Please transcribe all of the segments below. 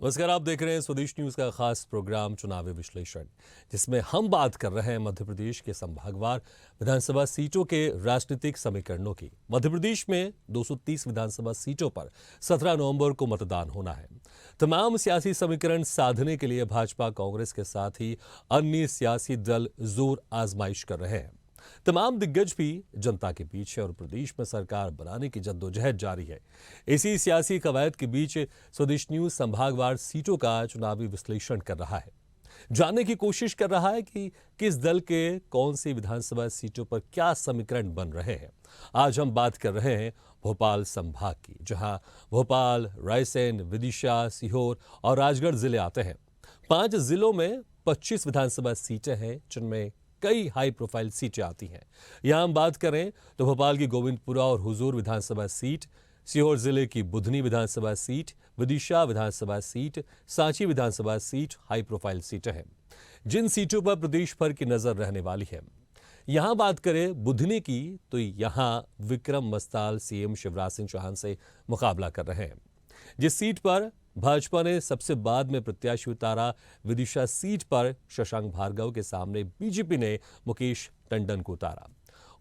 नमस्कार, आप देख रहे हैं स्वदेश न्यूज का खास प्रोग्राम चुनावी विश्लेषण, जिसमें हम बात कर रहे हैं मध्य प्रदेश के संभागवार विधानसभा सीटों के राजनीतिक समीकरणों की। मध्य प्रदेश में 230 विधानसभा सीटों पर 17 नवंबर को मतदान होना है। तमाम सियासी समीकरण साधने के लिए भाजपा, कांग्रेस के साथ ही अन्य सियासी दल जोर आजमाइश कर रहे हैं। तमाम दिग्गज भी जनता के बीच है और प्रदेश में सरकार बनाने की जद्दोजहद जारी है। इसी सियासी कवायद के बीच स्वदेश न्यूज संभागवार सीटों का चुनावी विश्लेषण कर रहा है, जानने की कोशिश कर रहा है कि किस दल के कौन सी विधानसभा सीटों पर क्या समीकरण बन रहे हैं। आज हम बात कर रहे हैं भोपाल संभाग की, जहां भोपाल, रायसेन, विदिशा, सीहोर और राजगढ़ जिले आते हैं। 5 जिलों में 25 विधानसभा सीटें हैं, जिनमें कई हाई प्रोफाइल सीटें आती हैं। यहां हम बात करें तो भोपाल की गोविंदपुरा और हुजूर विधानसभा सीट, सीहोर जिले की बुधनी विधानसभा सीट, विदिशा विधानसभा सीट, सांची विधानसभा सीट हाई प्रोफाइल सीटें हैं, जिन सीटों पर प्रदेश भर की नजर रहने वाली है। यहां बात करें बुधनी की तो यहां विक्रम मस्ताल सीएम शिवराज सिंह चौहान से मुकाबला कर रहे हैं। जिस सीट पर भाजपा ने सबसे बाद में प्रत्याशी उतारा, विदिशा सीट पर शशांक भार्गव के सामने बीजेपी ने मुकेश टंडन को उतारा।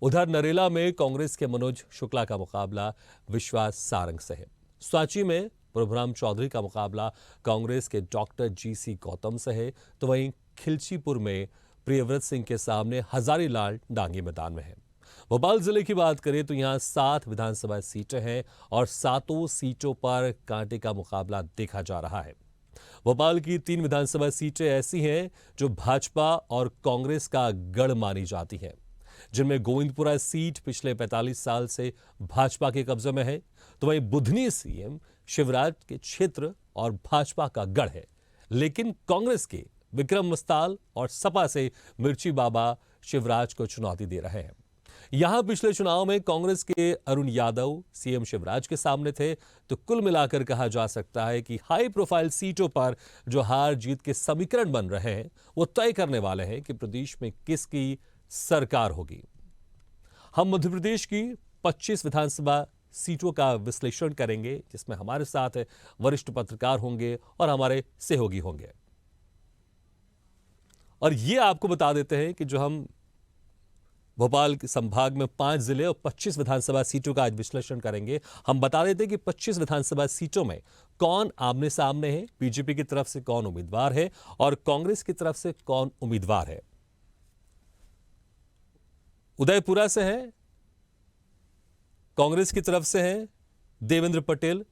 उधर नरेला में कांग्रेस के मनोज शुक्ला का मुकाबला विश्वास सारंग से है। सांची में प्रभुराम चौधरी का मुकाबला कांग्रेस के डॉक्टर जीसी गौतम से है, तो वहीं खिलचीपुर में प्रियव्रत सिंह के सामने हजारीलाल डांगी मैदान में है। भोपाल जिले की बात करें तो यहां 7 विधानसभा सीटें हैं और 7 सीटों पर कांटे का मुकाबला देखा जा रहा है। भोपाल की 3 विधानसभा सीटें ऐसी हैं जो भाजपा और कांग्रेस का गढ़ मानी जाती हैं, जिनमें गोविंदपुरा सीट पिछले 45 साल से भाजपा के कब्जे में है, तो वहीं बुधनी सीएम शिवराज के क्षेत्र और भाजपा का गढ़ है। लेकिन कांग्रेस के विक्रम मस्ताल और सपा से मिर्ची बाबा शिवराज को चुनौती दे रहे हैं। यहां पिछले चुनाव में कांग्रेस के अरुण यादव सीएम शिवराज के सामने थे, तो कुल मिलाकर कहा जा सकता है कि हाई प्रोफाइल सीटों पर जो हार जीत के समीकरण बन रहे हैं, वो तय करने वाले हैं कि प्रदेश में किसकी सरकार होगी। हम मध्य प्रदेश की 25 विधानसभा सीटों का विश्लेषण करेंगे, जिसमें हमारे साथ वरिष्ठ पत्रकार होंगे और हमारे सहयोगी होंगे। और ये आपको बता देते हैं कि जो हम भोपाल के संभाग में 5 जिले और 25 विधानसभा सीटों का आज विश्लेषण करेंगे। हम बता देते हैं कि 25 विधानसभा सीटों में कौन आमने सामने है, बीजेपी की तरफ से कौन उम्मीदवार है और कांग्रेस की तरफ से कौन उम्मीदवार है। उदयपुरा से है, कांग्रेस की तरफ से है देवेंद्र पटेल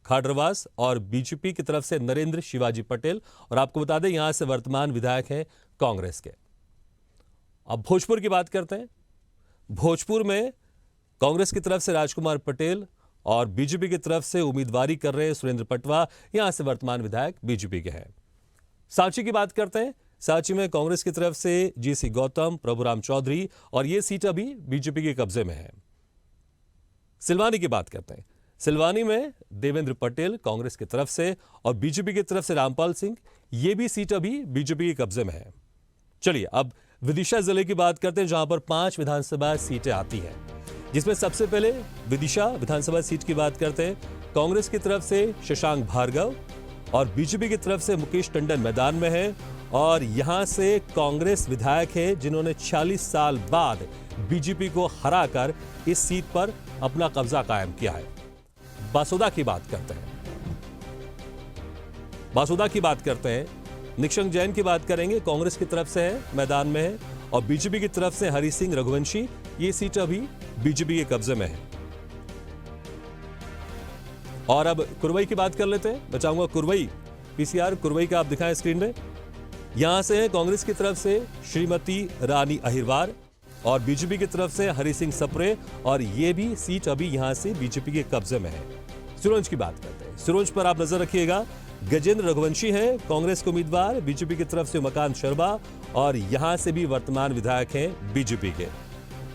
खाडरवास और बीजेपी की तरफ से नरेंद्र शिवाजी पटेल, और आपको बता दें यहां से वर्तमान विधायक हैं कांग्रेस के। अब भोजपुर की बात करते हैं। भोजपुर में कांग्रेस की तरफ से राजकुमार पटेल और बीजेपी की तरफ से उम्मीदवारी कर रहे सुरेंद्र पटवा, यहां से वर्तमान विधायक बीजेपी के हैं। सांची की बात करते हैं। सांची में कांग्रेस की तरफ से जीसी गौतम, प्रभुराम चौधरी, और यह सीट अभी बीजेपी के कब्जे में है। सिलवानी की बात करते हैं। सिलवानी में देवेंद्र पटेल कांग्रेस की तरफ से और बीजेपी की तरफ से रामपाल सिंह, यह भी सीट अभी बीजेपी के कब्जे में है। चलिए अब विदिशा जिले की बात करते हैं, जहां पर 5 विधानसभा सीटें आती हैं, जिसमें सबसे पहले विदिशा विधानसभा सीट की बात करते हैं। कांग्रेस की तरफ से शशांक भार्गव और बीजेपी की तरफ से मुकेश टंडन मैदान में है, और यहां से कांग्रेस विधायक है जिन्होंने 46 साल बाद बीजेपी को हराकर इस सीट पर अपना कब्जा कायम किया है। बासोदा की बात करते हैं। बासोदा की बात करते हैं। निशंक जैन की बात करेंगे, कांग्रेस की तरफ से है, मैदान में है, और बीजेपी की तरफ से हरि सिंह रघुवंशी, ये सीट अभी बीजेपी के कब्जे में है। और अब कुरवई की बात कर लेते हैं। मैं चाहूंगा कुरवई, पीसीआर कुरवई का आप दिखाएं स्क्रीन में। यहां से है कांग्रेस की तरफ से श्रीमती रानी अहिरवार और बीजेपी की तरफ से हरि सिंह सप्रे, और यह भी सीट अभी यहां से बीजेपी के कब्जे में है। सिरोंज की बात करते हैं। सिरोंज पर आप नजर रखिएगा, गजेंद्र रघुवंशी है कांग्रेस के उम्मीदवार, बीजेपी की तरफ से उमाकांत शर्मा, और यहां से भी वर्तमान विधायक हैं बीजेपी के।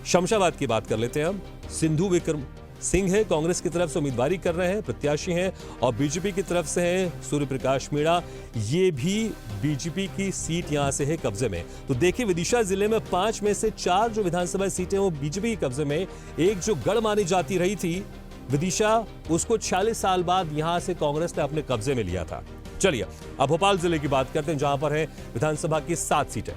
शमशाबाद की बात कर लेते हैं हम। सिंधु विक्रम सिंह है कांग्रेस की तरफ से उम्मीदवारी कर रहे हैं, प्रत्याशी हैं, और बीजेपी की तरफ से हैं सूर्य प्रकाश मीणा, ये भी बीजेपी की सीट यहां से है कब्जे में। तो देखिए विदिशा जिले में 5 में से 4 जो विधानसभा सीटें वो बीजेपी के कब्जे में। एक जो गढ़ मानी जाती रही थी विदिशा, उसको 46 साल बाद यहां से कांग्रेस ने अपने कब्जे में लिया था। चलिए अब भोपाल जिले की बात करते हैं, जहां पर है विधानसभा की 7 सीटें।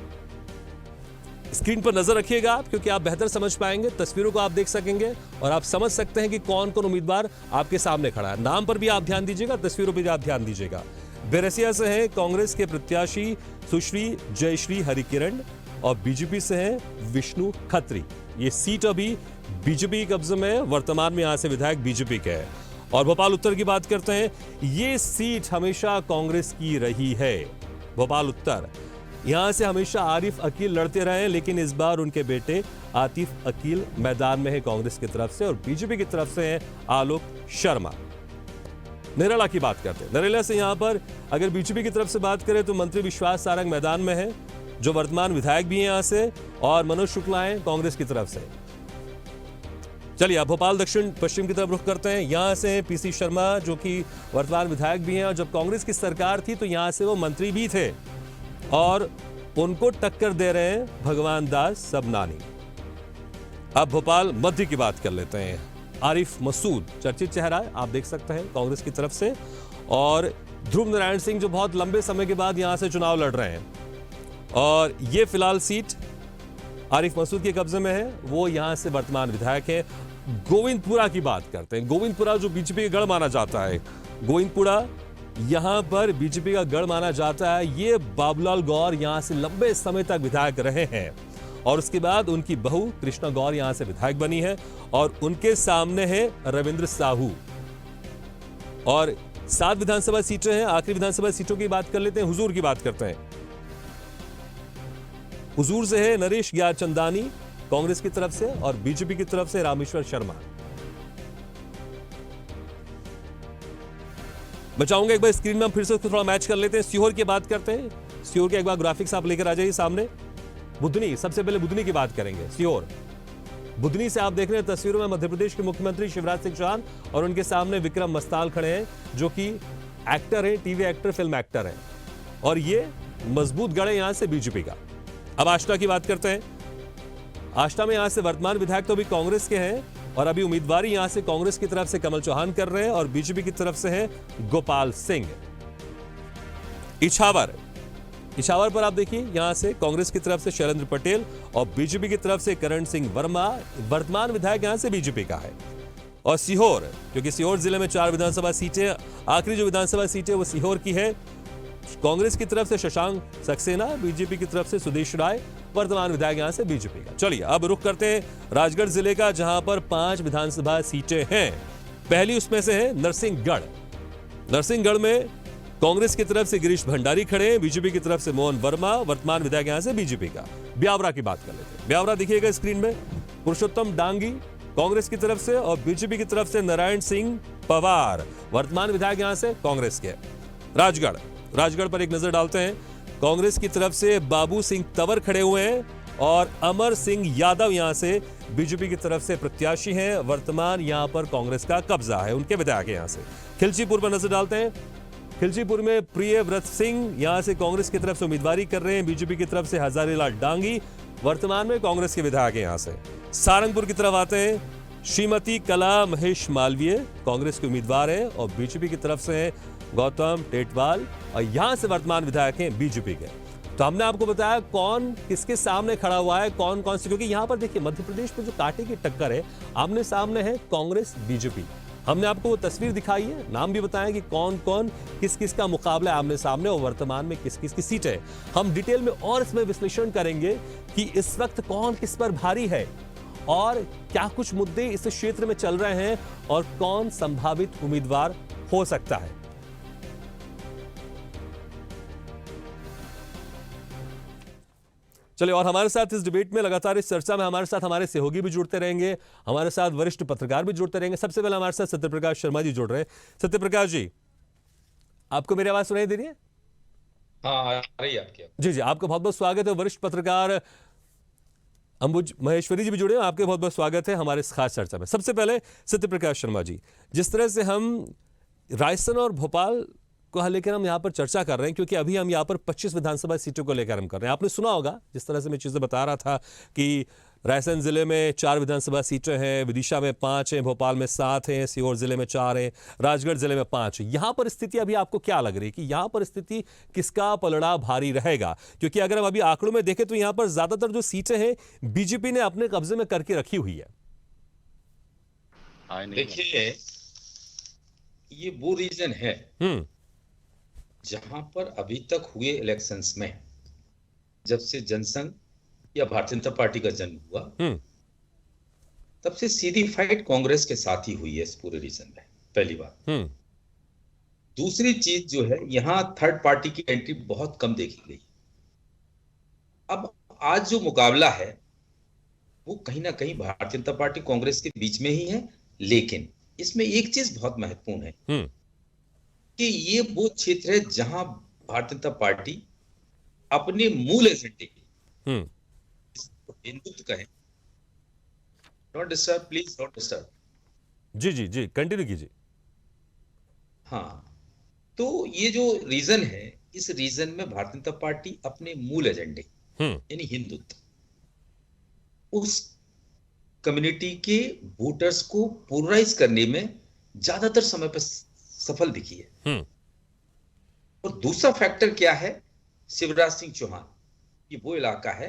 स्क्रीन पर नजर रखिएगा आप, क्योंकि आप बेहतर समझ पाएंगे, तस्वीरों को आप देख सकेंगे और आप समझ सकते हैं कि कौन कौन उम्मीदवार आपके सामने खड़ा है। नाम पर भी आप ध्यान दीजिएगा, तस्वीरों पर भी आप ध्यान दीजिएगा। बेरसिया से हैं कांग्रेस के प्रत्याशी सुश्री जयश्री हरिकिरण और बीजेपी से हैं विष्णु खत्री। ये सीट अभी बीजेपी के कब्जे में है, वर्तमान में यहां से विधायक बीजेपी के हैं। और भोपाल उत्तर की बात करते हैं, ये सीट हमेशा कांग्रेस की रही है। भोपाल उत्तर, यहां से हमेशा आरिफ अकील लड़ते रहे, लेकिन इस बार उनके बेटे आतिफ अकील मैदान में है कांग्रेस की तरफ से, और बीजेपी की तरफ से है आलोक शर्मा। नरेला की बात करते हैं, नरेला से यहां पर अगर बीजेपी की तरफ से बात करें तो मंत्री विश्वास सारंग मैदान में है, जो वर्तमान विधायक भी हैं यहां से, और मनोज शुक्ला हैं कांग्रेस की तरफ से। चलिए अब भोपाल दक्षिण पश्चिम की तरफ रुख करते हैं। यहां से पीसी शर्मा, जो कि वर्तमान विधायक भी हैं, और जब कांग्रेस की सरकार थी तो यहां से वो मंत्री भी थे, और उनको टक्कर दे रहे हैं भगवान दास सबनानी। अब भोपाल मध्य की बात कर लेते हैं। आरिफ मसूद चर्चित चेहरा है, आप देख सकते हैं कांग्रेस की तरफ से, और ध्रुव नारायण सिंह जो बहुत लंबे समय के बाद यहां से चुनाव लड़ रहे हैं, और ये फिलहाल सीट आरिफ मसूद के कब्जे में है, वो यहां से वर्तमान विधायक है। गोविंदपुरा की बात करते हैं। गोविंदपुरा जो बीजेपी का गढ़ माना जाता है, गोविंदपुरा यहां पर बीजेपी का गढ़ माना जाता है। ये बाबूलाल गौर यहां से लंबे समय तक विधायक रहे हैं, और उसके बाद उनकी बहू कृष्णा गौर यहां से विधायक बनी है, और उनके सामने है रविंद्र साहू। और 7 विधानसभा सीटें हैं। आखिरी विधानसभा सीटों की बात कर लेते हैं। हुजूर की बात करते हैं। हुजूर से है नरेश ज्ञानचंदानी कांग्रेस की तरफ से, और बीजेपी की तरफ से रामेश्वर शर्मा। मैं चाहूंगा एक बार स्क्रीन में हम फिर से उसको थोड़ा मैच कर लेते हैं। सीहोर की बात करते हैं। सीहोर के एक बार ग्राफिक्स आप लेकर आ जाइए सामने। बुधनी, सबसे पहले बुधनी की बात करेंगे। सीहोर बुधनी से आप देख रहे हैं तस्वीरों में मध्य प्रदेश के मुख्यमंत्री शिवराज सिंह चौहान, और उनके सामने विक्रम मस्ताल खड़े हैं, जो कि एक्टर है, टीवी एक्टर, फिल्म एक्टर है, और ये मजबूत गढ़ है यहां से बीजेपी का। अब आष्टा की बात करते हैं। आष्टा में यहां से वर्तमान विधायक तो अभी कांग्रेस के हैं, और अभी उम्मीदवारी यहां से कांग्रेस की तरफ से कमल चौहान कर रहे हैं, और बीजेपी की तरफ से है गोपाल सिंह। इछावर, इछावर पर आप देखिए यहां से कांग्रेस की तरफ से शैलेंद्र पटेल, और बीजेपी की तरफ से करण सिंह वर्मा। वर्तमान विधायक यहां से बीजेपी का है। और सीहोर, क्योंकि सीहोर जिले में 4 विधानसभा सीटें, आखिरी जो विधानसभा सीटें वो सीहोर की है। कांग्रेस की तरफ से शशांक सक्सेना, बीजेपी की तरफ से सुदेश राय, वर्तमान विधायक यहां से बीजेपी का। चलिए अब रुख करते हैं राजगढ़ जिले का, जहां पर 5 विधानसभा सीटें हैं। पहली उसमें से है नरसिंहगढ़। नरसिंहगढ़ में कांग्रेस की तरफ से गिरीश भंडारी खड़े हैं, बीजेपी की तरफ से मोहन वर्मा, वर्तमान विधायक यहां से बीजेपी का। ब्यावरा की बात कर लेते हैं। ब्यावरा दिखिएगा स्क्रीन में, पुरुषोत्तम डांगी कांग्रेस की तरफ से, और बीजेपी की तरफ से नारायण सिंह पवार, वर्तमान विधायक यहां से कांग्रेस के। राजगढ़, राजगढ़ पर एक नजर डालते हैं। कांग्रेस की तरफ से बाबू सिंह तंवर खड़े हुए हैं, और अमर सिंह यादव यहां से बीजेपी की तरफ से प्रत्याशी हैं। वर्तमान यहां पर कांग्रेस का कब्जा है, उनके विधायक यहां से। खिलचीपुर पर नजर डालते हैं। खिलचीपुर में प्रियव्रत सिंह यहां से कांग्रेस की तरफ से उम्मीदवारी कर रहे हैं, बीजेपी की तरफ से हजारीलाल डांगी, वर्तमान में कांग्रेस के विधायक यहां से। सारंगपुर की तरफ आते हैं। श्रीमती कला महेश मालवीय कांग्रेस के उम्मीदवार हैं, और बीजेपी की तरफ से हैं गौतम टेटवाल, और यहां से वर्तमान विधायक हैं बीजेपी के। तो हमने आपको बताया कौन किसके सामने खड़ा हुआ है, कौन कौन से, क्योंकि यहां पर देखिए मध्य प्रदेश में जो कांटे की टक्कर है, आमने सामने है कांग्रेस बीजेपी। हमने आपको वो तस्वीर दिखाई है, नाम भी बताया कि कौन कौन किस किस का मुकाबला है आमने सामने, और वर्तमान में किस किस की सीटें है। हम डिटेल में और इसमें विश्लेषण करेंगे कि इस वक्त कौन किस पर भारी है, और क्या कुछ मुद्दे इस क्षेत्र में चल रहे हैं, और कौन संभावित उम्मीदवार हो सकता है। चलिए, और हमारे साथ इस डिबेट में लगातार इस चर्चा में हमारे साथ हमारे सहयोगी भी जुड़ते रहेंगे, हमारे साथ वरिष्ठ पत्रकार भी जुड़ते रहेंगे। सबसे पहले हमारे साथ सत्यप्रकाश शर्मा जी जुड़ रहे हैं। सत्यप्रकाश जी, आपको मेरी आवाज सुनाई दे रही है? हाँ, आ रही है आपकी। जी जी, आपका बहुत बहुत स्वागत है। वरिष्ठ पत्रकार अंबुज महेश्वरी जी भी जुड़े हैं, आपके बहुत बहुत स्वागत है हमारे इस खास चर्चा में। सबसे पहले सत्यप्रकाश शर्मा जी, जिस तरह से हम रायसेन और भोपाल को लेकर हम यहाँ पर चर्चा कर रहे हैं, क्योंकि अभी हम यहाँ पर 25 विधानसभा सीटों को लेकर हम कर रहे हैं। आपने सुना होगा जिस तरह से मैं चीजें बता रहा था कि रायसेन जिले में 4 विधानसभा सीटें हैं, विदिशा में 5 हैं, भोपाल में 7 हैं, सीहोर जिले में 4 हैं, राजगढ़ जिले में 5 हैं। यहाँ पर स्थिति अभी आपको क्या लग रही है कि यहाँ पर स्थिति किसका पलड़ा भारी रहेगा? क्योंकि अगर हम अभी आंकड़ों में देखें तो यहाँ पर ज्यादातर जो सीटें हैं बीजेपी ने अपने कब्जे में करके रखी हुई है। देखिए, ये वो रीजन है जहां पर अभी तक हुए इलेक्शंस में, जब से जनसंघ या भारतीय जनता पार्टी का जन्म हुआ, तब से सीधी फाइट कांग्रेस के साथ ही हुई है इस पूरे रीजन में। पहली बात। दूसरी चीज जो है, यहां थर्ड पार्टी की एंट्री बहुत कम देखी गई। अब आज जो मुकाबला है वो कहीं ना कहीं भारतीय जनता पार्टी कांग्रेस के बीच में ही है, लेकिन इसमें एक चीज बहुत महत्वपूर्ण है कि ये वो क्षेत्र है जहां भारतीय जनता पार्टी अपने मूल एजेंडे के, हिंदुत्व कहें, not disturb, please not disturb. जी जी जी, कंटिन्यू कीजिए। हाँ, तो ये जो रीजन है, इस रीजन में भारतीय जनता पार्टी अपने मूल एजेंडे यानी हिंदुत्व, उस कम्युनिटी के वोटर्स को पोलराइज करने में ज्यादातर समय पर सफल दिखी है। और दूसरा फैक्टर क्या है? शिवराज सिंह चौहान, ये वो इलाका है,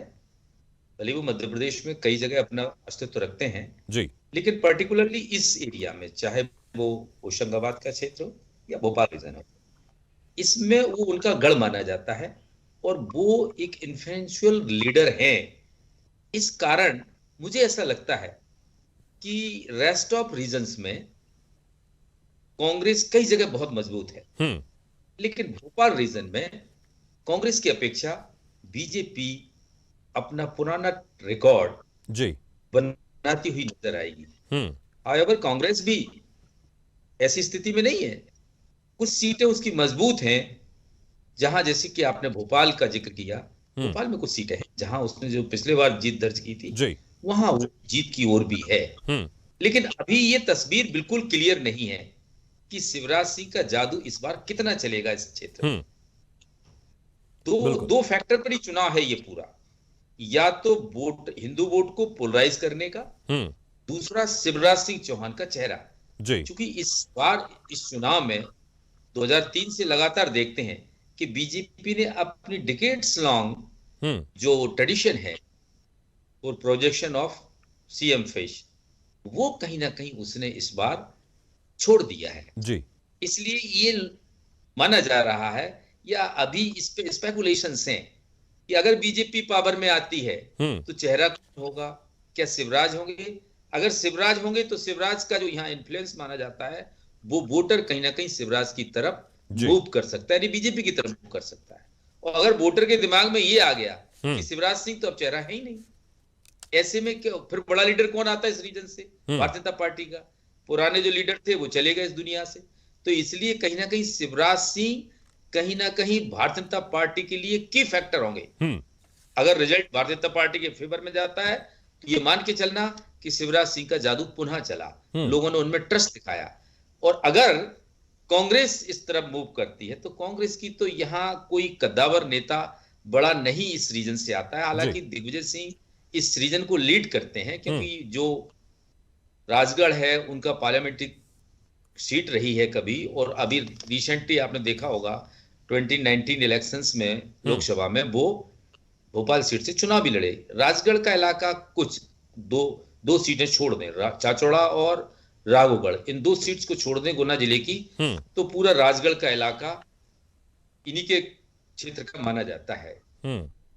भले वो मध्य प्रदेश में कई जगह अपना अस्तित्व रखते हैं जी, लेकिन पर्टिकुलरली इस एरिया में, चाहे वो होशंगाबाद का क्षेत्र हो या भोपाल रीजन हो, इसमें वो उनका गढ़ माना जाता है और वो एक इन्फ्लुएंशियल लीडर हैं। इस कारण मुझे ऐसा लगता है कि रेस्ट ऑफ रीजन्स में कांग्रेस कई जगह बहुत मजबूत है, लेकिन भोपाल रीजन में कांग्रेस की अपेक्षा बीजेपी अपना पुराना रिकॉर्ड जी बनाती हुई नजर आएगी। हाउएवर कांग्रेस भी ऐसी स्थिति में नहीं है, कुछ सीटें उसकी मजबूत हैं, जहां जैसे कि आपने भोपाल का जिक्र किया, भोपाल में कुछ सीटें हैं जहां उसने जो पिछले बार जीत दर्ज की थी, जी, वहां वो जीत की ओर भी है। लेकिन अभी ये तस्वीर बिल्कुल क्लियर नहीं है कि शिवराज सिंह का जादू इस बार कितना चलेगा इस क्षेत्र में। दो फैक्टर पर ही चुनाव है ये पूरा, या तो वोट, हिंदू वोट को पोलराइज करने का, दूसरा शिवराज सिंह चौहान का चेहरा। क्योंकि इस बार इस चुनाव में 2003 से लगातार देखते हैं कि बीजेपी ने अपनी डिकेड्स लॉन्ग जो ट्रेडिशन है और प्रोजेक्शन ऑफ सीएम फेस, वो कहीं ना कहीं उसने इस बार छोड़ दिया है जी। इसलिए ये माना जा रहा है, या अभी इस पे स्पेकुलेशंस हैं कि अगर बीजेपी पावर में आती है तो चेहरा कौन होगा? क्या शिवराज होंगे? अगर शिवराज होंगे तो शिवराज का जो यहाँ इन्फ्लुएंस माना जाता है, वो वोटर कहीं ना कहीं शिवराज की तरफ मूव कर सकता है, यानी बीजेपी की तरफ मूव कर सकता है। और अगर वोटर के दिमाग में ये आ गया कि शिवराज सिंह तो अब चेहरा है ही नहीं, ऐसे में क्या फिर बड़ा लीडर कौन आता है इस रीजन से? भारतीय जनता पार्टी का। पुराने जो लीडर थे वो चले गए इस दुनिया से, तो इसलिए कहीं ना कहीं शिवराज सिंह कहीं ना कहीं भारतीय जनता पार्टी के लिए की फैक्टर होंगे। अगर रिजल्ट भारतीय जनता पार्टी के फेवर में जाता है तो ये मान के चलना कि शिवराज सिंह का जादू पुनः चला, लोगों ने उनमें ट्रस्ट दिखाया। और अगर कांग्रेस इस तरफ मूव करती है तो कांग्रेस की तो यहां कोई कद्दावर नेता बड़ा नहीं इस रीजन से आता है। हालांकि दिग्विजय सिंह इस रीजन को लीड करते हैं, क्योंकि जो राजगढ़ है उनका पार्लियामेंट्री सीट रही है कभी, और अभी रिसेंटली आपने देखा होगा 2019 इलेक्शंस में लोकसभा में वो भोपाल सीट से चुनाव भी लड़े। राजगढ़ का इलाका कुछ दो सीटें छोड़ दें, चाचौड़ा और राघोगढ़, इन 2 सीट्स को छोड़ दें गुना जिले की, तो पूरा राजगढ़ का इलाका इन्हीं के क्षेत्र का माना जाता है।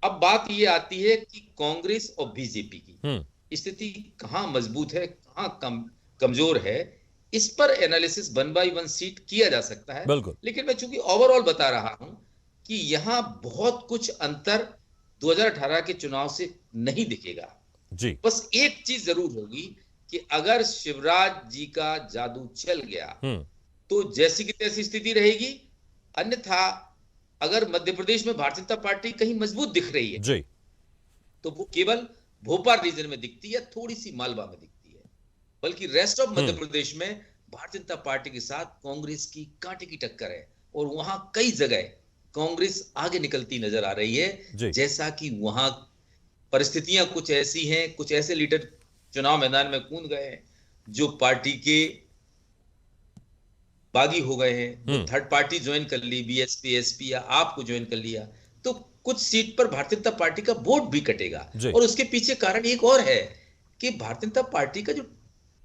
अब बात ये आती है कि कांग्रेस और बीजेपी की स्थिति कहां मजबूत है, कहां कमजोर है, इस पर एनालिसिस 1 बाय 1 सीट किया जा सकता है। लेकिन मैं चूंकि ओवरऑल बता रहा हूं कि यहां बहुत कुछ अंतर 2018 के चुनाव से नहीं दिखेगा जी। बस एक चीज जरूर होगी कि अगर शिवराज जी का जादू चल गया तो जैसी की तैसी स्थिति रहेगी, अन्यथा अगर मध्य प्रदेश में भारतीय जनता पार्टी कहीं मजबूत दिख रही है जी, तो वो केवल भोपाल रीजन में दिखती है, थोड़ी सी मालवा में दिखती है, बल्कि रेस्ट ऑफ मध्य प्रदेश में भारतीय जनता पार्टी के साथ कांग्रेस की कांटे की टक्कर है और वहां कई जगह कांग्रेस आगे निकलती नजर आ रही है, जैसा कि वहां परिस्थितियां कुछ ऐसी हैं, कुछ ऐसे लीडर चुनाव मैदान में कूद गए हैं जो पार्टी के बागी हो गए हैं, जो थर्ड पार्टी ज्वाइन कर ली, बीएसपी एसपी या आपको ज्वाइन कर लिया, तो कुछ सीट पर भारतीय जनता पार्टी का वोट भी कटेगा। और उसके पीछे कारण एक और है कि भारतीय जनता पार्टी का जो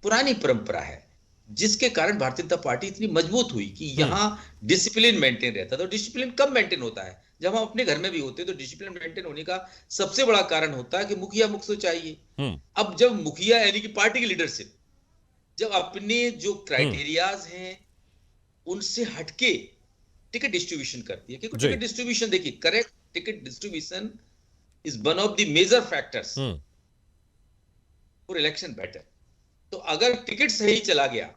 पुरानी परंपरा है, जिसके कारण भारतीय जनता पार्टी इतनी मजबूत हुई कि यहाँ डिसिप्लिन मेंटेन रहता था। तो डिसिप्लिन कब मेंटेन होता है? जब हम अपने घर में भी होते हैं। तो डिसिप्लिन मेंटेन होने का सबसे बड़ा कारण होता है कि मुखिया मुख तो चाहिए। अब जब मुखिया यानी कि पार्टी की लीडरशिप जब अपने जो क्राइटेरियाज हैं उनसे हटके टिकट डिस्ट्रीब्यूशन करती है, क्योंकि टिकट डिस्ट्रीब्यूशन देखिए, correct ticket distribution is one of the major factors for election better. तो अगर टिकट सही चला गया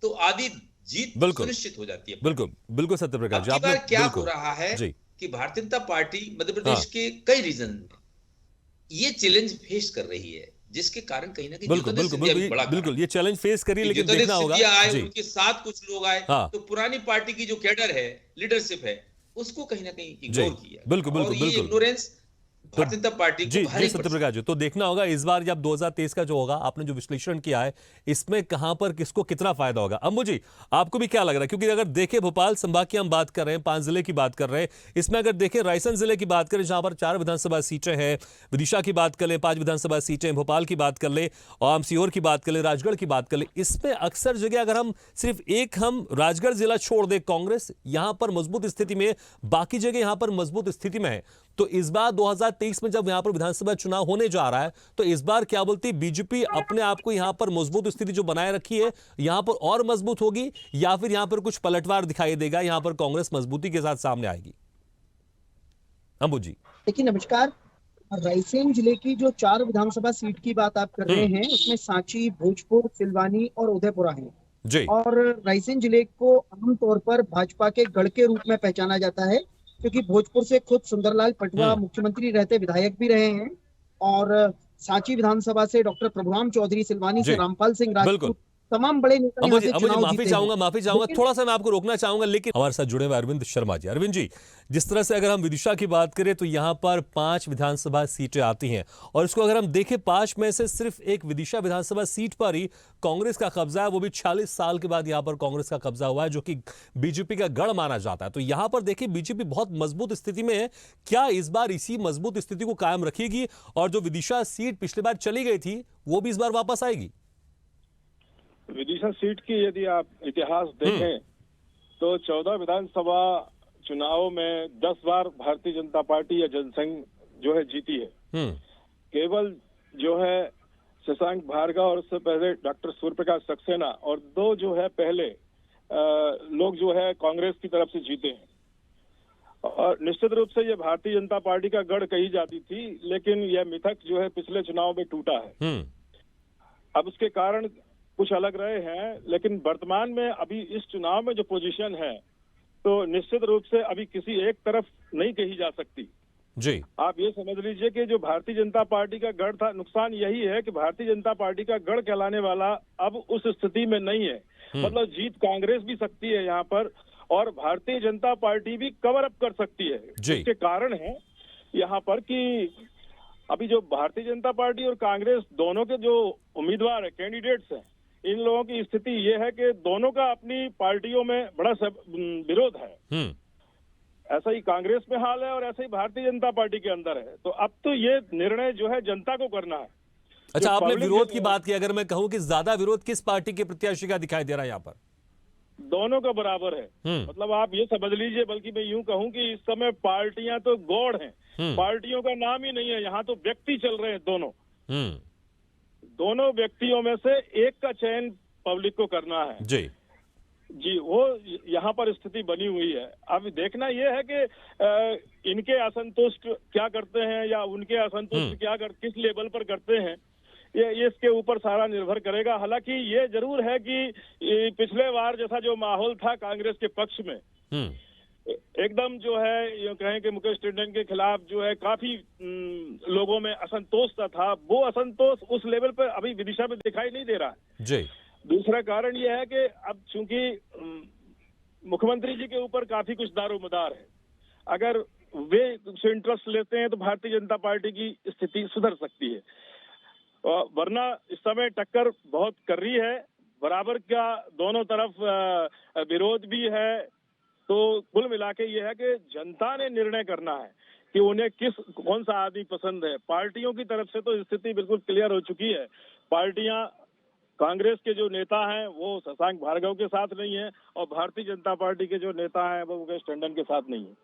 तो आधी जीत सुनिश्चित हो जाती है। बिल्कुल बिल्कुल सत्यप्रकाश जी, आपने क्या हो रहा है कि भारतीय जनता पार्टी मध्य प्रदेश के कई रीजन में ये चैलेंज फेस कर रही है, जिसके कारण कहीं ना कहीं बिल्कुल ये चैलेंज फेस करिए, लेकिन देखना होगा उनके साथ कुछ लोग आए तो पुरानी पार्टी की जो कैडर है, लीडरशिप है, उसको कहीं ना कहीं इग्नोर किया। बिल्कुल इग्नोरेंस भारतीय जनता पार्टी को जी सत्यप्रकाश जी, तो देखना होगा इस बार जब 2023 का जो होगा, आपने जो विश्लेषण किया है, इसमें कहां पर किसको कितना फायदा होगा। अम्बू जी, आपको भी क्या लग रहा है? क्योंकि अगर देखें भोपाल संभाग की हम बात कर रहे हैं, 5 जिले की बात कर रहे हैं, इसमें अगर देखें रायसेन जिले की बात करें जहां पर 4 विधानसभा सीटें हैं, विदिशा की बात कर ले 5 विधानसभा सीटें, भोपाल की बात कर ले, और सीहोर की बात कर ले, राजगढ़ की बात कर ले, इसमें अक्सर जगह अगर हम सिर्फ हम राजगढ़ जिला छोड़ दें, कांग्रेस यहां पर मजबूत स्थिति में, बाकी जगह यहां पर मजबूत स्थिति में है। तो इस बार 2023 में जब यहां पर विधानसभा चुनाव होने जा रहा है, तो इस बार क्या बोलती बीजेपी अपने आप को यहां पर मजबूत स्थिति जो बनाए रखी है, यहां पर और मजबूत होगी, या फिर यहां पर कुछ पलटवार दिखाई देगा, यहां पर कांग्रेस मजबूती के साथ सामने आएगी? अंबू जी देखिए, नमस्कार। रायसेन जिले की जो 4 विधानसभा सीट की बात आप कर रहे हैं, उसमें सांची, भोजपुर, सिलवानी और उदयपुरा है जी। और रायसेन जिले को आमतौर पर भाजपा के गढ़ के रूप में पहचाना जाता है, क्योंकि भोजपुर से खुद सुंदरलाल पटवा मुख्यमंत्री रहते विधायक भी रहे हैं, और सांची विधानसभा से डॉक्टर प्रभुराम चौधरी, सिलवानी से रामपाल सिंह राजपूत, तमाम बड़े नेता यहाँ से चुनाव माफी चाहूंगा थोड़ा सा मैं आपको रोकना चाहूंगा, लेकिन हमारे साथ जुड़े हुए अरविंद शर्मा जी। अरविंद जी, जिस तरह से अगर हम विदिशा की बात करें तो यहां पर 5 विधानसभा सीटें आती हैं, और इसको अगर हम देखें 5 में से सिर्फ एक विदिशा विधानसभा सीट पर ही कांग्रेस का कब्जा है, वो भी 46 साल के बाद यहां पर कांग्रेस का कब्जा हुआ है, जो कि बीजेपी का गढ़ माना जाता है। तो यहां पर देखिए बीजेपी बहुत मजबूत स्थिति में है, क्या इस बार इसी मजबूत स्थिति को कायम रखेगी, और जो विदिशा सीट पिछली बार चली गई थी वो भी इस बार वापस आएगी? विदिशा सीट की यदि आप इतिहास देखें तो 14 विधानसभा चुनाव में 10 बार भारतीय जनता पार्टी या जनसंघ जो है जीती है। केवल जो है शशांक भार्गव और उससे पहले डॉक्टर सूर्य प्रकाश सक्सेना और 2 जो है पहले लोग जो है कांग्रेस की तरफ से जीते हैं। और निश्चित रूप से ये भारतीय जनता पार्टी का गढ़ कही जाती थी, लेकिन यह मिथक जो है पिछले चुनाव में टूटा है। अब उसके कारण कुछ अलग रहे हैं, लेकिन वर्तमान में अभी इस चुनाव में जो पोजीशन है तो निश्चित रूप से अभी किसी एक तरफ नहीं कही जा सकती जी। आप ये समझ लीजिए कि जो भारतीय जनता पार्टी का गढ़ था, नुकसान यही है कि भारतीय जनता पार्टी का गढ़ कहलाने वाला अब उस स्थिति में नहीं है। मतलब जीत कांग्रेस भी सकती है यहाँ पर, और भारतीय जनता पार्टी भी कवर अप कर सकती है। इसके कारण है यहाँ पर कि अभी जो भारतीय जनता पार्टी और कांग्रेस दोनों के जो उम्मीदवार है, कैंडिडेट्स हैं, इन लोगों की स्थिति ये है कि दोनों का अपनी पार्टियों में बड़ा विरोध है। ऐसा ही कांग्रेस में हाल है और ऐसा ही भारतीय जनता पार्टी के अंदर है। तो अब तो ये निर्णय जो है जनता को करना है। अच्छा, आपने विरोध की बात की, अगर मैं कहूं कि ज्यादा विरोध किस पार्टी के प्रत्याशी का दिखाई दे रहा है यहाँ पर? दोनों का बराबर है। मतलब आप ये समझ लीजिए, बल्कि मैं यूं कहूं कि इस समय पार्टियां तो गौड़ हैं, पार्टियों का नाम ही नहीं है, यहाँ तो व्यक्ति चल रहे हैं। दोनों व्यक्तियों में से एक का चयन पब्लिक को करना है। जी, वो यहाँ पर स्थिति बनी हुई है। अब देखना यह है कि इनके असंतुष्ट क्या करते हैं या उनके असंतुष्ट किस लेवल पर करते हैं, ये इसके ऊपर सारा निर्भर करेगा। हालांकि ये जरूर है कि पिछले बार जैसा जो माहौल था कांग्रेस के पक्ष में, एकदम जो है ये कहें कि मुकेश टंडन के खिलाफ जो है काफी लोगों में असंतोष था, वो असंतोष उस लेवल पर अभी विदिशा में दिखाई नहीं दे रहा है। जी। दूसरा कारण यह है कि अब चूंकि मुख्यमंत्री जी के ऊपर काफी कुछ दारोमदार है, अगर वे इंटरेस्ट लेते हैं तो भारतीय जनता पार्टी की स्थिति सुधर सकती है। वरना इस समय टक्कर बहुत कर रही है, बराबर का दोनों तरफ विरोध भी है। तो कुल मिला के ये है कि जनता ने निर्णय करना है कि उन्हें कौन सा आदमी पसंद है। पार्टियों की तरफ से तो स्थिति बिल्कुल क्लियर हो चुकी है। पार्टियां, कांग्रेस के जो नेता हैं वो शशांक भार्गव के साथ नहीं है, और भारतीय जनता पार्टी के जो नेता हैं वो मुकेश टंडन के साथ नहीं है।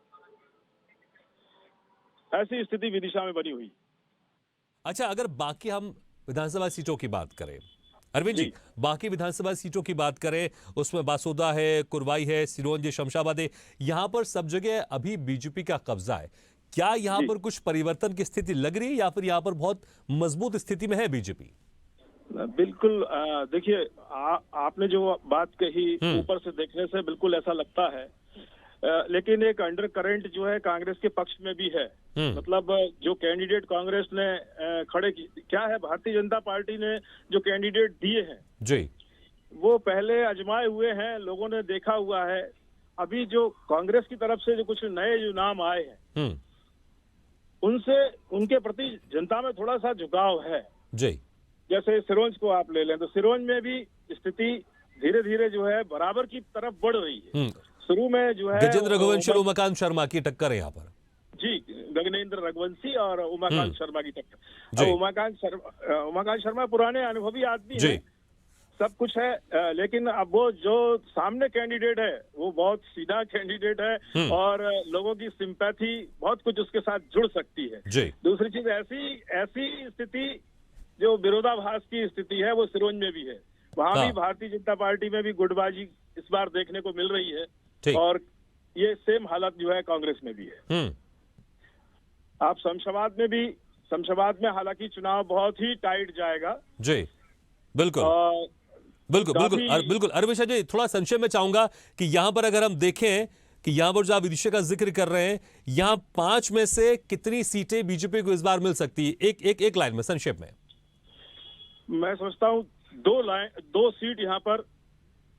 ऐसी स्थिति विदिशा में बनी हुई। अच्छा, अगर बाकी हम विधानसभा सीटों की बात करें अरविंद जी, बाकी विधानसभा सीटों की बात करें, उसमें बासोदा है, कुरवाई है, सिरोंज, शमशाबाद है, यहाँ पर सब जगह अभी बीजेपी का कब्जा है। क्या यहाँ पर कुछ परिवर्तन की स्थिति लग रही है या फिर यहाँ पर बहुत मजबूत स्थिति में है बीजेपी? बिल्कुल, देखिए आपने जो बात कही ऊपर से देखने से बिल्कुल ऐसा लगता है, लेकिन एक अंडर करंट जो है कांग्रेस के पक्ष में भी है। मतलब जो कैंडिडेट कांग्रेस ने खड़े की, क्या है, भारतीय जनता पार्टी ने जो कैंडिडेट दिए हैं जी, वो पहले आजमाए हुए हैं, लोगों ने देखा हुआ है। अभी जो कांग्रेस की तरफ से जो कुछ नए जो नाम आए हैं उनसे, उनके प्रति जनता में थोड़ा सा झुकाव है जी। जैसे सिरोंज को आप ले लें तो सिरोंज में भी स्थिति धीरे धीरे जो है बराबर की तरफ बढ़ रही है। शुरू में जो है गजेंद्र रघुवंशी और उमाकांत शर्मा की टक्कर है यहाँ पर। जी, गगनेंद्र रघुवंशी और उमाकांत शर्मा की टक्कर। अब उमाकांत शर्मा पुराने अनुभवी आदमी है, सब कुछ है, लेकिन अब वो जो सामने कैंडिडेट है वो बहुत सीधा कैंडिडेट है और लोगों की सिंपैथी बहुत कुछ उसके साथ जुड़ सकती है। दूसरी चीज, ऐसी स्थिति जो विरोधाभास की स्थिति है वो सिरोंज में भी है। वहां भी भारतीय जनता पार्टी में भी गुटबाजी इस बार देखने को मिल रही है, और ये सेम हालत जो है कांग्रेस में भी है। आप शमशाबाद में हालांकि चुनाव बहुत ही टाइट जाएगा। जी, बिल्कुल बिल्कुल अरविंद जी, थोड़ा संशय में चाहूंगा कि यहाँ पर अगर हम देखें कि यहाँ पर जो आप विदिशा का जिक्र कर रहे हैं, यहाँ 5 में से कितनी सीटें बीजेपी को इस बार मिल सकती है? एक लाइन में, संक्षेप में। मैं समझता हूँ 2 सीट यहाँ पर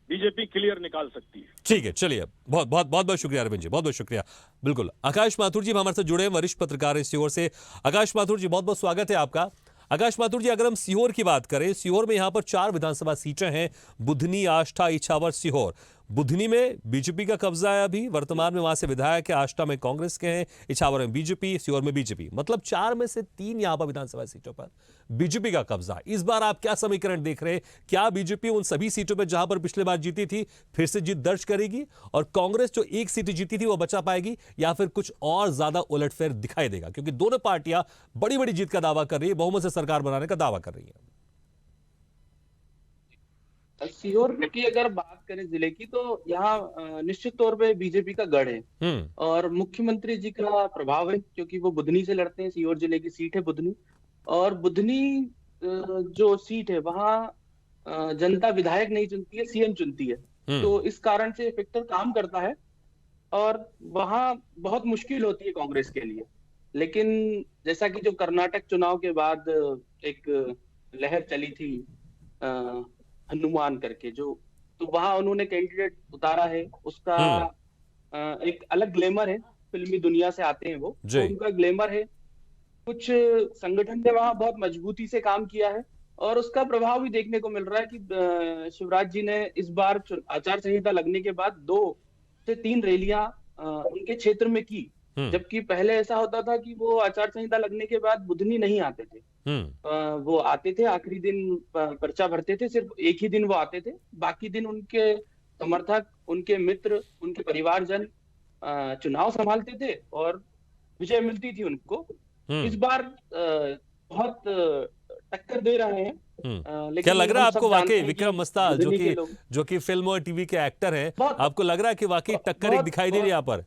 बीजेपी क्लियर निकाल सकती है। ठीक है, चलिए, बहुत शुक्रिया अरविंद जी, बहुत शुक्रिया। बिल्कुल, आकाश माथुर जी हमारे साथ जुड़े हैं, वरिष्ठ पत्रकार हैं सीहोर से। आकाश माथुर जी, बहुत स्वागत है आपका। आकाश माथुर जी, अगर हम सीहोर की बात करें, सीहोर में यहाँ पर 4 विधानसभा सीटें हैं, बुधनी, आष्टा, इछावर, सीहोर। बुधनी में बीजेपी का कब्जा है अभी, वर्तमान में वहां से विधायक है, आष्टा में कांग्रेस के हैं, इछावर में बीजेपी, सीहोर में बीजेपी। मतलब 4 में से 3 यहाँ पर विधानसभा सीटों पर बीजेपी का कब्जा। इस बार आप क्या समीकरण देख रहे हैं? क्या बीजेपी उन सभी सीटों पर जहां पर पिछले बार जीती थी फिर से जीत दर्ज करेगी, और कांग्रेस जो 1 सीट जीती थी वो बचा पाएगी, या फिर कुछ और ज्यादा उलटफेर दिखाई देगा? क्योंकि दोनों पार्टियां बड़ी बड़ी जीत का दावा कर रही है, बहुमत से सरकार बनाने का दावा कर रही है। सीहोर की अगर बात करें जिले की, तो यहाँ निश्चित तौर पे बीजेपी का गढ़ है और मुख्यमंत्री जी का प्रभाव है, क्योंकि वो बुधनी से लड़ते हैं। सीहोर जिले की सीट है बुधनी, और बुधनी जो सीट है वहाँ जनता विधायक नहीं चुनती है, सीएम चुनती है। तो इस कारण से फैक्टर काम करता है और वहाँ बहुत मुश्किल होती है कांग्रेस के लिए। लेकिन जैसा कि जो कर्नाटक चुनाव के बाद एक लहर चली थी हनुमान करके, जो तो वहां उन्होंने कैंडिडेट उतारा है, उसका एक अलग ग्लैमर है, फिल्मी दुनिया से आते हैं वो, तो उनका ग्लैमर है। कुछ संगठन ने वहां बहुत मजबूती से काम किया है और उसका प्रभाव भी देखने को मिल रहा है कि शिवराज जी ने इस बार आचार संहिता लगने के बाद 2 से 3 रैलियां उनके क्षेत्र में की, जबकि पहले ऐसा होता था कि वो आचार संहिता लगने के बाद बुधनी नहीं आते थे। वो आते थे आखिरी दिन पर्चा भरते थे, सिर्फ एक ही दिन वो आते थे, बाकी दिन उनके समर्थक, उनके मित्र, उनके परिवारजन चुनाव संभालते थे और विजय मिलती थी उनको। इस बार बहुत टक्कर दे रहे हैं। लेकिन क्या लग रहा है आपको वाकई विक्रम मस्ता जो कि फिल्म और टीवी के एक्टर हैं, आपको लग रहा है कि वाकई टक्कर एक दिखाई दे रही है यहाँ पर?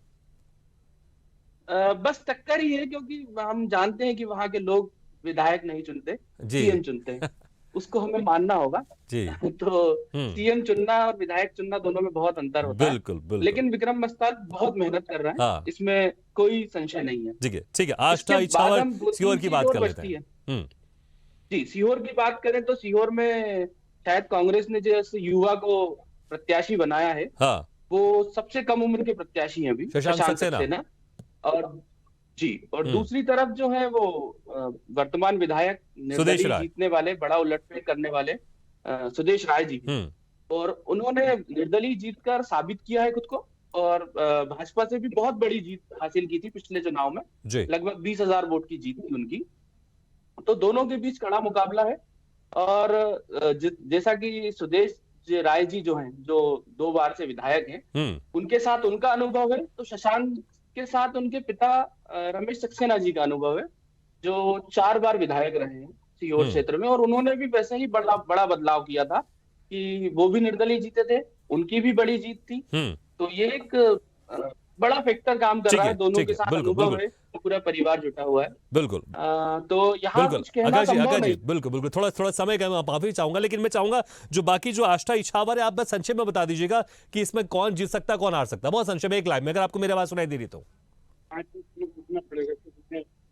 बस टक्कर ही है, क्योंकि हम जानते हैं कि वहां के लोग विधायक नहीं चुनते, सीएम चुनते हैं। उसको हमें मानना होगा जी। तो सीएम चुनना और विधायक चुनना दोनों में बहुत अंतर होता है। बिल्कुल। लेकिन विक्रम मस्तान बहुत मेहनत कर रहा है, इसमें कोई संशय नहीं है। ठीक है, आष्टा, इछावर, सीहोर की बात कर लेते हैं। जी, सीहोर की बात करें तो सीहोर में शायद कांग्रेस ने जैसे युवा को प्रत्याशी बनाया है, वो सबसे कम उम्र के प्रत्याशी हैं अभी, शशांक सक्सेना। और जी। और दूसरी तरफ जो है वो वर्तमान विधायक सुदेश निर्दलीय राय। जीतने वाले, बड़ा उलटफेर करने वाले सुदेश राय जी हैं। और उन्होंने निर्दलीय जीतकर साबित किया है खुद को, और भाजपा से भी बहुत बड़ी जीत हासिल की थी पिछले चुनाव में, जी। लगभग 20,000 वोट की जीत थी उनकी। तो दोनों के बीच कड़ा मुकाबला है। और जैसा कि सुदेश राय जी जो हैं, जो 2 बार से विधायक हैं, उनके साथ उनका अनुभव है, तो शशांक के साथ उनके पिता रमेश सक्सेना जी का अनुभव है, जो 4 बार विधायक रहे हैं सीहोर क्षेत्र में। और उन्होंने भी वैसे ही बड़ा बदलाव किया था कि वो भी निर्दलीय जीते थे, उनकी भी बड़ी जीत थी। तो ये एक बड़ा फैक्टर काम कर रहा है, दोनों के साथ अनुभव है, तो पूरा परिवार जुटा हुआ है। बिल्कुल। तो यहाँ कुछ कहना संभव नहीं। बिल्कुल थोड़ा समय का मैं माफी चाहूंगा, लेकिन मैं चाहूंगा जो बाकी जो आस्था इच्छावर है आप बस संक्षेप में बता दीजिएगा कि इसमें कौन जीत सकता है, कौन हार सकता है, बहुत संक्षेप में, एक लाइन में, अगर आपको मेरी आवाज सुनाई दे रही तो।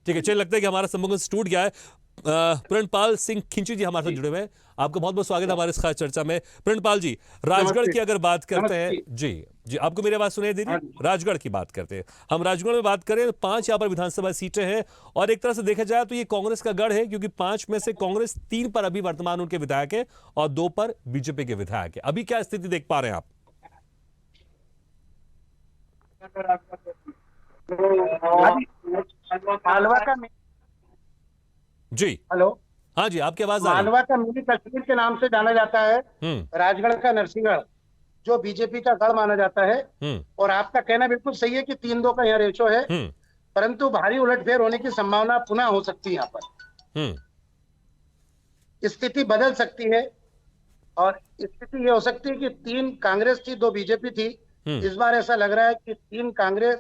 ठीक है, चलिए, लगता है कि हमारा संबंध टूट गया है। प्रणपाल सिंह खिंची जी हमारे साथ जुड़े हुए हैं, आपका बहुत बहुत स्वागत है हमारे इस खास चर्चा में। प्रणपाल जी, राजगढ़ की अगर बात करते हैं, जी आपको मेरी आवाज सुनाई दे रही है? राजगढ़ की बात करते हैं हम। राजगढ़ में बात करें, 5 यहाँ पर विधानसभा सीटें हैं, और एक तरह से देखा जाए तो ये कांग्रेस का गढ़ है, क्योंकि 5 में से कांग्रेस 3 पर अभी वर्तमान उनके विधायक है और 2 पर बीजेपी के विधायक है। अभी क्या स्थिति देख पा रहे हैं आप? मालवा का, जी हेलो, हाँ जी, आपकी आवाज आ रही है। मालवा का मिनी कश्मीर के नाम से जाना जाता है। राजगढ़ का नरसिंहगढ़ जो बीजेपी का गढ़ माना जाता है। और आपका कहना बिल्कुल सही है कि 3-2 का यहाँ रेशो है, परंतु भारी उलटफेर होने की संभावना पुनः हो सकती है। यहाँ पर स्थिति बदल सकती है, और स्थिति ये हो सकती है कि 3 कांग्रेस थी, 2 बीजेपी थी। इस बार ऐसा लग रहा है कि 3 कांग्रेस,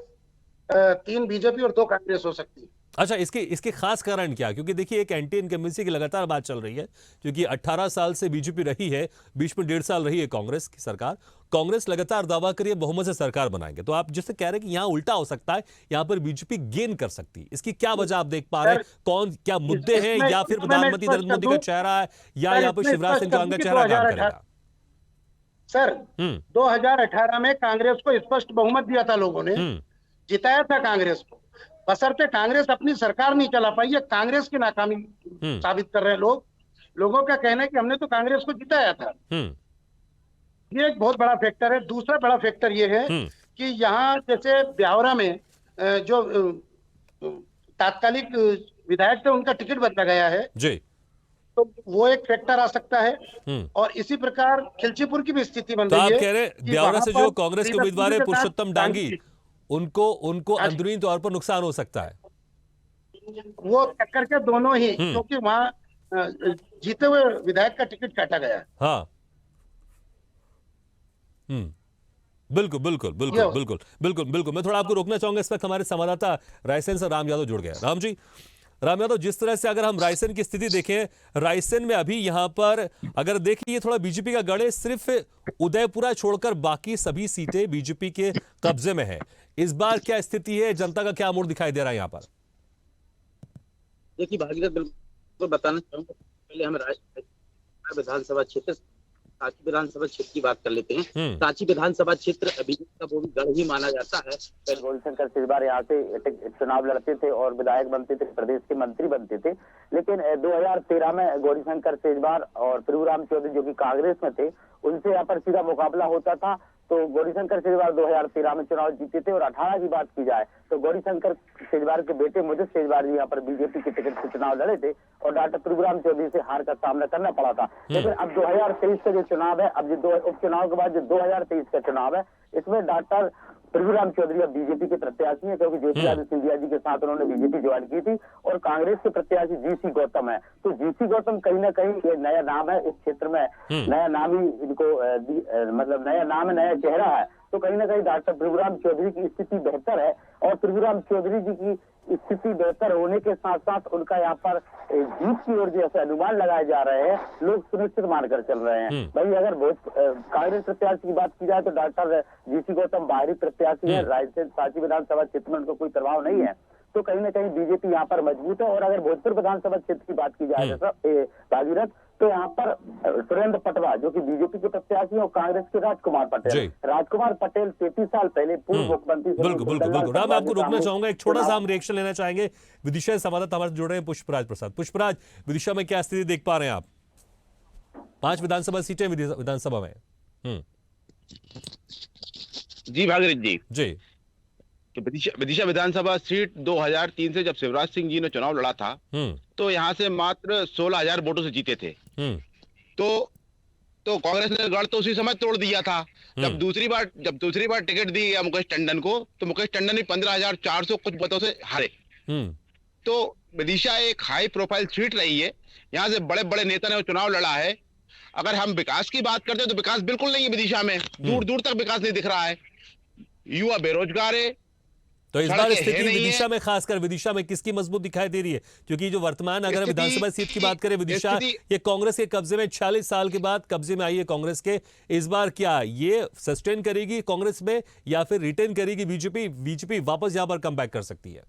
3 बीजेपी और 2 कांग्रेस हो सकती है। अच्छा, इसके खास कारण क्या? क्योंकि देखिए, एक एंटी इनकम्बेंसी की लगातार बात चल रही है, क्योंकि 18 साल से बीजेपी रही है, बीच में 1.5 साल रही है कांग्रेस की सरकार। कांग्रेस लगातार दावा करिए बहुमत से सरकार बनाएंगे, तो आप जिससे कह रहे हैं कि यहाँ उल्टा हो सकता है, यहाँ पर बीजेपी गेन कर सकती है, इसकी क्या वजह आप देख पा रहे हैं? कौन क्या मुद्दे हैं, या फिर प्रधानमंत्री नरेंद्र मोदी का चेहरा है, या यहाँ पर शिवराज सिंह चौहान का चेहरा काम करेगा? सर, 2018 में कांग्रेस को स्पष्ट बहुमत दिया था लोगों ने, जिताया था कांग्रेस को, बशर्ते कांग्रेस अपनी सरकार नहीं चला पाई है। कांग्रेस की नाकामी साबित कर रहे हैं लोग। लोगों का कहना है कि हमने तो कांग्रेस को जिताया था। ये एक बहुत बड़ा फैक्टर है। दूसरा बड़ा फैक्टर ये है कि यहाँ जैसे ब्यावरा में जो तात्कालिक विधायक थे, उनका टिकट बदला गया है जी, तो वो एक फैक्टर आ सकता है। और इसी प्रकार खिलचीपुर की भी स्थिति बन तो रही है। आप कह रहे हैं ब्यावरा से जो कांग्रेस के उम्मीदवार है पुरुषोत्तम डांगी, उनको अंदरूनी तौर पर नुकसान हो सकता है। वो टक्कर के दोनों ही, क्योंकि वहां जीते हुए विधायक का टिकट काटा गया है। हाँ, बिल्कुल। मैं थोड़ा आपको रोकना चाहूंगा, इस वक्त हमारे संवाददाता रायसेन से राम यादव जुड़ गए। राम यादव, जिस तरह से अगर हम रायसेन की स्थिति देखें, रायसेन में अभी यहां पर अगर देखिए थोड़ा बीजेपी का गढ़ है, सिर्फ उदयपुरा छोड़कर बाकी सभी सीटें बीजेपी के कब्जे में है। इस बार क्या स्थिति है, जनता का क्या मूड दिखाई दे रहा है यहाँ पर? देखिए भागीरथ, बिल्कुल बताना चाहूंगा। पहले हम विधानसभा क्षेत्र, सांची विधानसभा क्षेत्र की बात कर लेते हैं। सांची विधानसभा क्षेत्र अभी का वो भी गढ़ ही माना जाता है। गौरीशंकर सिजवार यहाँ से चुनाव लड़ते थे और विधायक बनते थे, प्रदेश के मंत्री बनते थे। लेकिन 2013 में गौरीशंकर सिजवार और प्रभुराम चौधरी जो कि कांग्रेस में थे, उनसे यहाँ पर सीधा मुकाबला होता था। तो गौरीशंकर सिजवार 2013 में चुनाव जीते थे। और 18 की बात की जाए तो गौरीशंकर सिजवार के बेटे मुझे सिजवार जी यहाँ पर बीजेपी के टिकट से चुनाव लड़े थे और डॉक्टर प्रभुराम चौधरी से हार का सामना करना पड़ा था। लेकिन अब 2023 का जो चुनाव है, अब जो उपचुनाव के बाद जो 2023 का चुनाव है, इसमें डॉक्टर प्रभुराम चौधरी अब बीजेपी के प्रत्याशी हैं, क्योंकि ज्योतिरादित्य सिंधिया जी के साथ उन्होंने बीजेपी ज्वाइन की थी। और कांग्रेस के प्रत्याशी जीसी गौतम है। तो जीसी गौतम कहीं ना कहीं ये नया नाम है इस क्षेत्र में, नया नाम ही इनको मतलब नया नाम है, नया चेहरा है। तो कहीं ना कहीं डॉक्टर प्रभुराम चौधरी की स्थिति बेहतर है। और प्रभुराम चौधरी जी की स्थिति बेहतर होने के साथ साथ उनका यहाँ पर जीत की ओर जैसे अनुमान लगाए जा रहे हैं, लोग सुनिश्चित मानकर चल रहे हैं। भाई अगर कांग्रेस प्रत्याशी की बात की जाए तो डॉक्टर जीसी गौतम बाहरी प्रत्याशी है, रायसेन सांची विधानसभा क्षेत्र में उनका कोई प्रभाव नहीं है। तो कहीं ना कहीं बीजेपी यहाँ पर मजबूत है। और अगर भोजपुर विधानसभा क्षेत्र की बात की जाए भागीरथ, तो यहाँ पर सुरेंद्र पटवा जो कि बीजेपी के प्रत्याशी और कांग्रेस के राजकुमार पटेल 33 साल पहले पूर्व मुख्यमंत्री। बिल्कुल राम, मैं आपको रोकना चाहूंगा, एक छोटा सा हम रिएक्शन लेना चाहेंगे। विदिशा से संवाददाता हमारे जुड़ रहे हैं पुष्पराज प्रसाद। पुष्पराज, विदिशा में क्या स्थिति देख पा रहे हैं आप? 5 विधानसभा सीटें विधानसभा में। जी भागीरथ जी, तो विदिशा विधानसभा सीट 2003 से जब शिवराज सिंह जी ने चुनाव लड़ा था तो यहाँ से मात्र 16,000 वोटों से जीते थे। तो कांग्रेस ने गढ़ तो उसी समय तोड़ दिया था। जब दूसरी बार टिकट दी गया मुकेश टंडन को, तो मुकेश टंडन भी 15,400 कुछ वोटों से हारे। तो विदिशा एक हाई प्रोफाइल सीट रही है, यहाँ से बड़े बड़े नेता ने चुनाव लड़ा है। अगर हम विकास की बात करते हैं तो विकास बिल्कुल नहीं है विदिशा में, दूर दूर तक विकास नहीं दिख रहा है। युवा बेरोजगार है। तो इस बार स्थिति विदिशा में, खासकर विदिशा में किसकी मजबूत दिखाई दे रही है? क्योंकि जो वर्तमान अगर विधानसभा सीट की बात करें, विदिशा ये कांग्रेस के कब्जे में 46 साल के बाद कब्जे में आई है कांग्रेस के। इस बार क्या ये सस्टेन करेगी कांग्रेस में या फिर रिटेन करेगी बीजेपी वापस यहां पर कम बैक कर सकती है?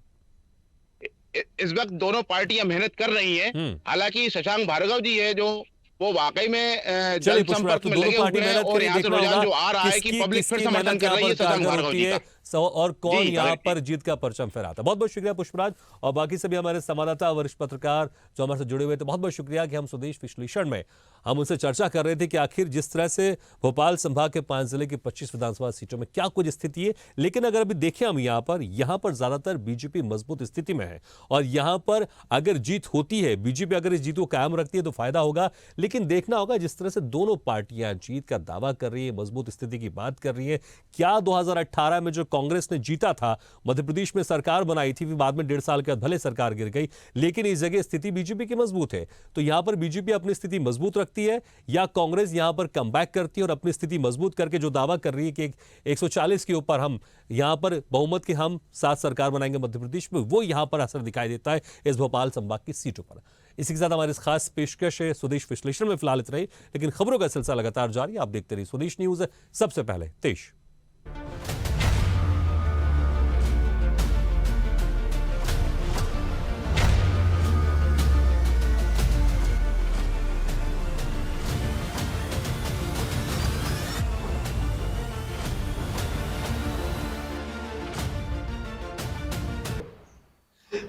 इस वक्त दोनों पार्टियां मेहनत कर रही हैं। हालांकि शशांक भार्गव जी है जो वो वाकई में जनसंपर्क में लगे हुए हैं और यहाँ से रुझान जो आ रहा है कि पब्लिक फिर समर्थन कर रही है शशांक भार्गव जी का। और कौन यहाँ पर जीत का परचम फहराता। बहुत बहुत शुक्रिया पुष्पराज, और बाकी सभी हमारे संवाददाता वरिष्ठ पत्रकार जो हमारे साथ जुड़े हुए थे, बहुत बहुत शुक्रिया कि हम स्वदेश विश्लेषण में हम उनसे चर्चा कर रहे थे कि आखिर जिस तरह से भोपाल संभाग के 5 जिले की 25 विधानसभा सीटों में क्या कुछ स्थिति है। लेकिन अगर अभी देखें हम यहाँ पर ज्यादातर बीजेपी मजबूत स्थिति में है, और यहाँ पर अगर जीत होती है, बीजेपी अगर इस जीत को कायम रखती है तो फायदा होगा। लेकिन देखना होगा जिस तरह से दोनों पार्टियां जीत का दावा कर रही है, मजबूत स्थिति की बात कर रही है, क्या 2018 में जो कांग्रेस ने जीता था, मध्य प्रदेश में सरकार बनाई थी, बाद में 1.5 साल के बाद भले सरकार गिर गई, लेकिन इस जगह स्थिति बीजेपी की मजबूत है। तो यहां पर बीजेपी अपनी स्थिति मजबूत रखती है या कांग्रेस यहां पर कमबैक करती है और अपनी स्थिति मजबूत करके जो दावा कर रही है कि 140 के ऊपर हम यहां पर बहुमत के हम साथ सरकार बनाएंगे मध्य प्रदेश में, वो यहां पर असर दिखाई देता है इस भोपाल संभाग की सीटों पर। इसी के साथ हमारी इस खास पेशकश है स्वदेश विश्लेषण में फिलहाल इतना ही, लेकिन खबरों का सिलसिला लगातार जारी। आप देखते रहिए स्वदेश न्यूज। सबसे पहले देश।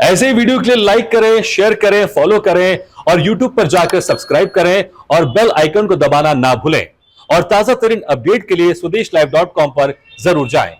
ऐसे ही वीडियो के लिए लाइक करें, शेयर करें, फॉलो करें और YouTube पर जाकर सब्सक्राइब करें और बेल आइकन को दबाना ना भूलें। और ताजा तरीन अपडेट के लिए स्वदेशलाइव.com पर जरूर जाएं।